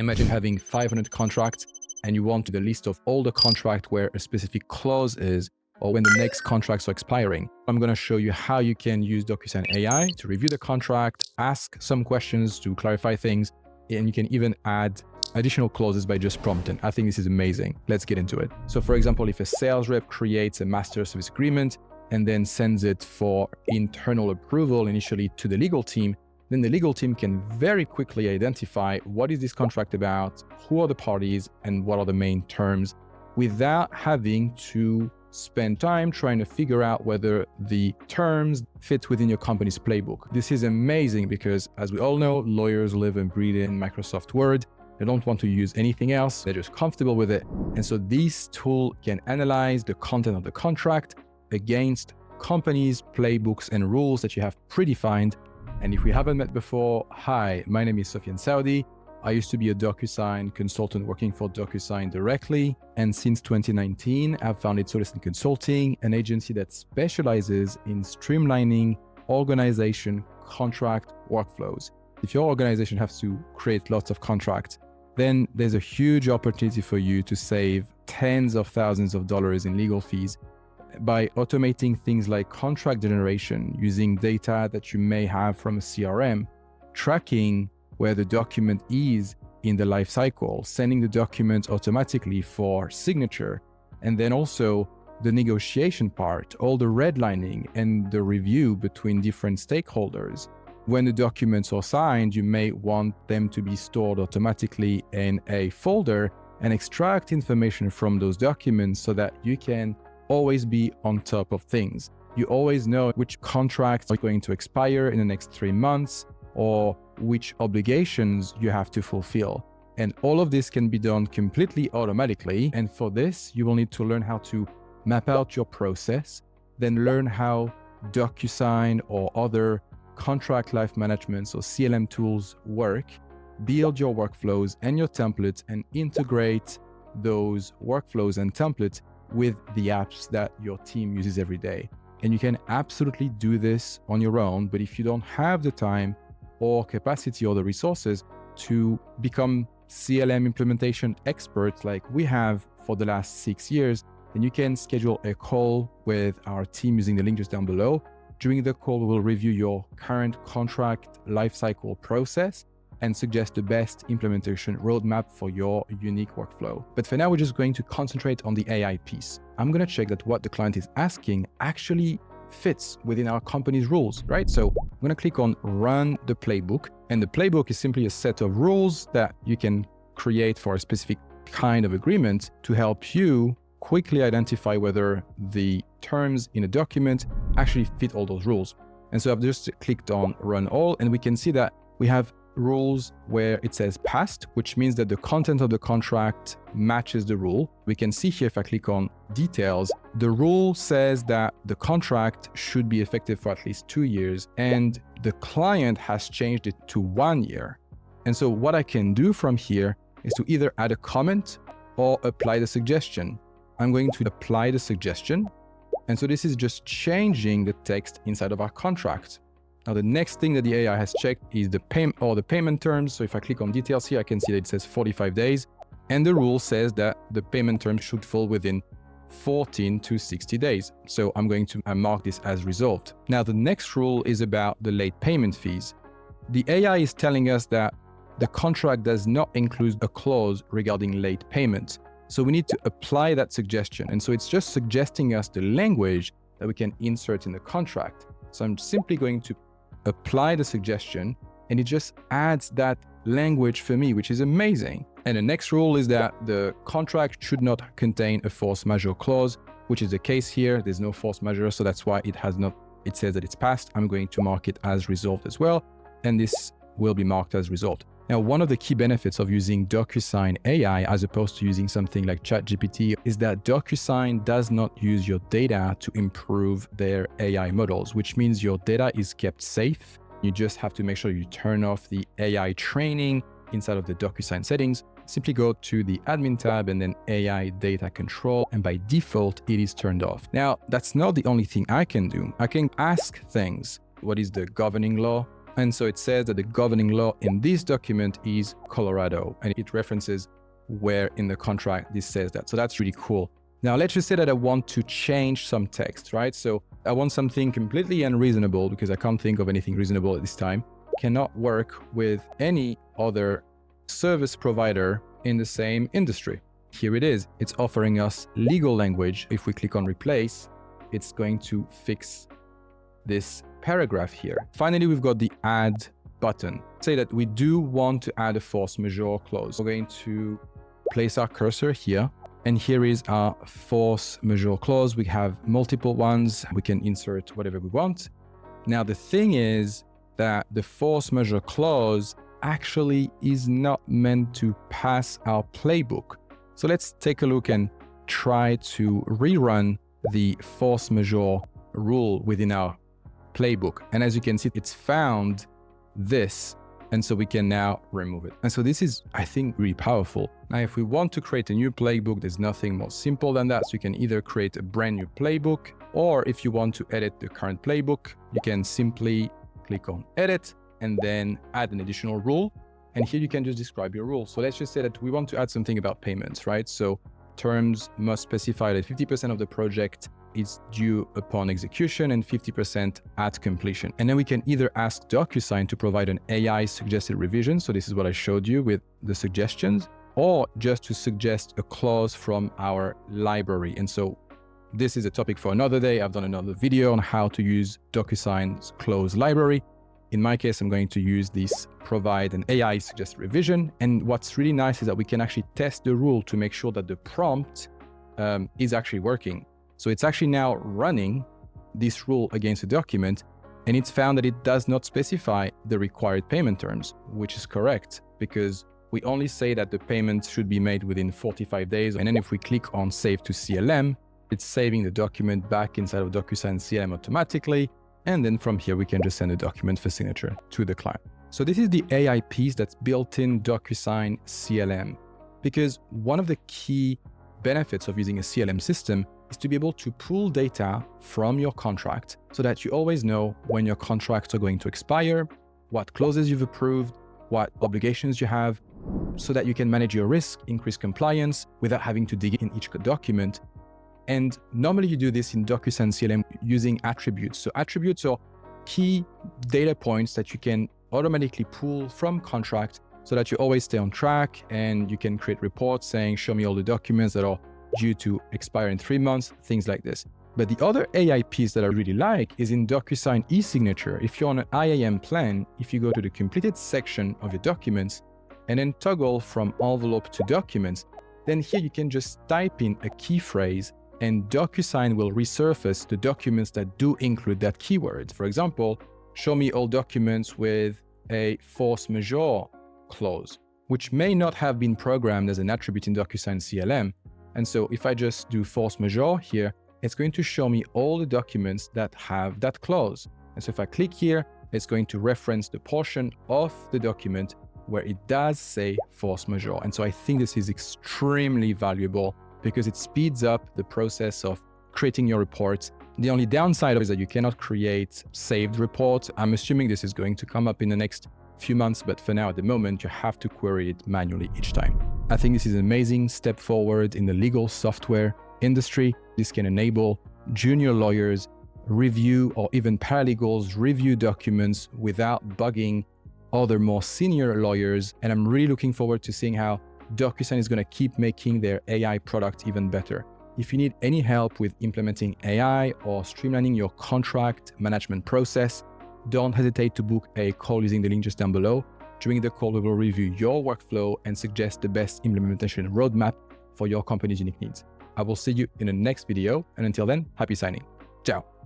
Imagine having 500 contracts and you want the list of all the contracts where a specific clause is or when the next contracts are expiring. I'm going to show you how you can use Docusign AI to review the contract, ask some questions to clarify things, and you can even add additional clauses by just prompting. I think this is amazing. Let's get into it. So for example, if a sales rep creates a master service agreement and then sends it for internal approval initially to the legal team, then the legal team can very quickly identify what is this contract about, who are the parties, and what are the main terms without having to spend time trying to figure out whether the terms fit within your company's playbook. This is amazing because, as we all know, lawyers live and breathe in Microsoft Word. They don't want to use anything else. They're just comfortable with it. And so this tool can analyze the content of the contract against companies, playbooks, and rules that you have predefined. And if we haven't met before, hi, my name is Sofiane Saudi. I used to be a Docusign consultant working for Docusign directly. And since 2019, I've founded Solution Consulting, an agency that specializes in streamlining organization contract workflows. If your organization has to create lots of contracts, then there's a huge opportunity for you to save tens of thousands of dollars in legal fees by automating things like contract generation using data that you may have from a CRM, tracking where the document is in the lifecycle, sending the document automatically for signature, and then also the negotiation part, all the redlining and the review between different stakeholders. When the documents are signed, you may want them to be stored automatically in a folder and extract information from those documents so that you can always be on top of things. You always know which contracts are going to expire in the next 3 months or which obligations you have to fulfill. And all of this can be done completely automatically. And for this, you will need to learn how to map out your process, then learn how Docusign or other contract life management or CLM tools work, build your workflows and your templates, and integrate those workflows and templates with the apps that your team uses every day. And you can absolutely do this on your own, but if you don't have the time or capacity or the resources to become CLM implementation experts like we have for the last 6 years, then you can schedule a call with our team using the link just down below. During the call, we will review your current contract lifecycle process and suggest the best implementation roadmap for your unique workflow. But for now, we're just going to concentrate on the AI piece. I'm going to check that what the client is asking actually fits within our company's rules, right? So I'm going to click on Run the Playbook. And the playbook is simply a set of rules that you can create for a specific kind of agreement to help you quickly identify whether the terms in a document actually fit all those rules. And so I've just clicked on Run All, and we can see that we have rules where it says past, which means that the content of the contract matches the rule. We can see here, if I click on details, the rule says that the contract should be effective for at least 2 years, and the client has changed it to 1 year. And so what I can do from here is to either add a comment or apply the suggestion. I'm going to apply the suggestion. And so this is just changing the text inside of our contract. Now, the next thing that the AI has checked is the payment terms. So if I click on details here, I can see that it says 45 days. And the rule says that the payment terms should fall within 14 to 60 days. So I'm going to mark this as resolved. Now, the next rule is about the late payment fees. The AI is telling us that the contract does not include a clause regarding late payment. So we need to apply that suggestion. And so it's just suggesting us the language that we can insert in the contract. So I'm simply going to apply the suggestion, and it just adds that language for me, which is amazing. And the next rule is that the contract should not contain a force majeure clause, which is the case here. There's no force majeure, so that's why it says that it's passed. I'm going to mark it as resolved as well, and this will be marked as resolved. Now, one of the key benefits of using Docusign AI as opposed to using something like ChatGPT is that Docusign does not use your data to improve their AI models, which means your data is kept safe. You just have to make sure you turn off the AI training inside of the Docusign settings. Simply go to the admin tab and then AI data control, and by default, it is turned off. Now, that's not the only thing I can do. I can ask things. What is the governing law? And so it says that the governing law in this document is Colorado, and it references where in the contract this says that. So that's really cool. Now, let's just say that I want to change some text, right? So I want something completely unreasonable because I can't think of anything reasonable at this time. Cannot work with any other service provider in the same industry. Here it is. It's offering us legal language. If we click on replace, it's going to fix this paragraph here. Finally, we've got the add button. Say that we do want to add a force majeure clause. We're going to place our cursor here. And here is our force majeure clause. We have multiple ones. We can insert whatever we want. Now, the thing is that the force majeure clause actually is not meant to pass our playbook. So let's take a look and try to rerun the force majeure rule within our playbook. And as you can see, it's found this. And so we can now remove it. And so this is, I think, really powerful. Now, if we want to create a new playbook, there's nothing more simple than that. So you can either create a brand new playbook, or if you want to edit the current playbook, you can simply click on edit and then add an additional rule. And here you can just describe your rule. So let's just say that we want to add something about payments, right? So terms must specify that 50% of the project is due upon execution and 50% at completion. And then we can either ask Docusign to provide an AI suggested revision. So this is what I showed you with the suggestions, or just to suggest a clause from our library. And so this is a topic for another day. I've done another video on how to use Docusign's clause library. In my case, I'm going to use this provide an AI suggested revision. And what's really nice is that we can actually test the rule to make sure that the prompt is actually working. So it's actually now running this rule against a document, and it's found that it does not specify the required payment terms, which is correct because we only say that the payment should be made within 45 days. And then if we click on save to CLM, it's saving the document back inside of Docusign CLM automatically. And then from here, we can just send a document for signature to the client. So this is the AI piece that's built in Docusign CLM, because one of the key benefits of using a CLM system is to be able to pull data from your contract so that you always know when your contracts are going to expire, what clauses you've approved, what obligations you have, so that you can manage your risk, increase compliance without having to dig in each document. And normally you do this in Docusign CLM using attributes. So attributes are key data points that you can automatically pull from contract so that you always stay on track, and you can create reports saying, show me all the documents that are due to expire in 3 months, things like this. But the other AI piece that I really like is in Docusign e-signature. If you're on an IAM plan, if you go to the completed section of your documents and then toggle from envelope to documents, then here you can just type in a key phrase and Docusign will resurface the documents that do include that keyword. For example, show me all documents with a force majeure clause, which may not have been programmed as an attribute in Docusign CLM. And so if I just do force majeure here, it's going to show me all the documents that have that clause. And so if I click here, it's going to reference the portion of the document where it does say force majeure. And so I think this is extremely valuable because it speeds up the process of creating your reports. The only downside is that you cannot create saved reports. I'm assuming this is going to come up in the next few months, but for now, at the moment, you have to query it manually each time. I think this is an amazing step forward in the legal software industry. This can enable junior lawyers review, or even paralegals review documents without bugging other more senior lawyers. And I'm really looking forward to seeing how Docusign is going to keep making their AI product even better. If you need any help with implementing AI or streamlining your contract management process, don't hesitate to book a call using the link just down below. During the call, we will review your workflow and suggest the best implementation roadmap for your company's unique needs. I will see you in the next video, and until then, happy signing. Ciao.